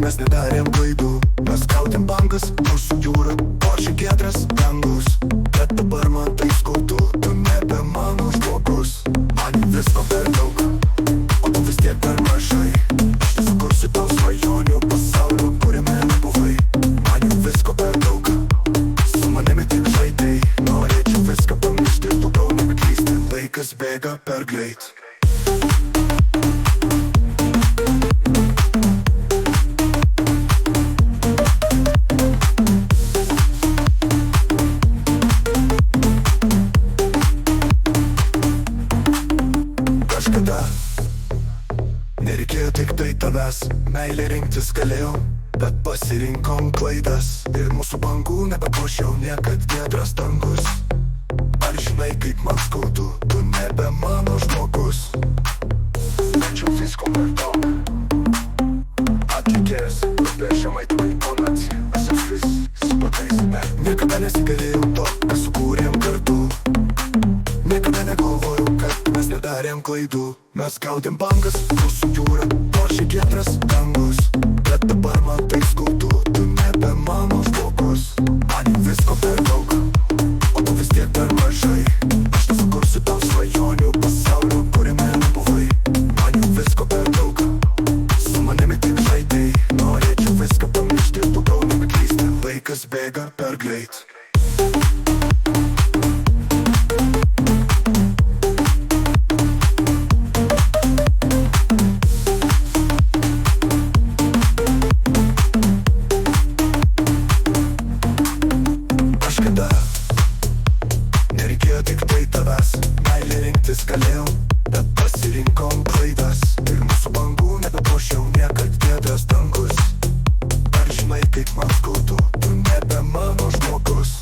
mes nedarėm klaidų. Mes gaudėm bangas, mūsų jūra, Porsche giedras, dangus. Bet dabar man tai skaudu, tu nebe mano žmogus. Man visko per daug, o tu vis tiek per mažai. Aš nesukursiu tau svajonių pasaulio, kuriame nebuvai. Man jau visko per daug, su manimi tik žaidei. Norėčiau viską pamiršti, daugiau nebeklysti. Laikas bėga per greit. Kažkada nereikėjo tik tai tavęs, meilė rinktis galėjau, bet pasirinkom klaidas. Ir mūsų bangų nebepuošiau niekad giedras dangus. Ar žinai kaip man skaudu, tu nebe mano žmogus. Tačiau visko per daug, atlikėjas, priešamai tu įponat. Aš vis pataisime. Niekada nesigalėjau to, ką sukūrėm kartu. Niekada negalvojau, kad mes nedarėm klaidų. Mes gaudėm bangas, mūsų jūra, Porsche giedras, dangus. Bet dabar man tai skaudu, tu nebe mano žmogus. Man jau visko per daug, o tu vis tiek per mažai. Aš nesukursiu tau svajonių pasaulio, kuriame nebuvai. Man jau visko per daug, su manimi tik žaidei. Norėčiau viską pamiršti, daugiau nebeklysti. Laikas bėga per greit. Kažkada nereikėjo tik tai tavęs, meilė rinktis galėjau, bet pasirinkom klaidas. Ir mūsų bangų nebepuošiau niekad giedras dangus. Ar žinai kaip man skaudu, tu nebe mano žmogus.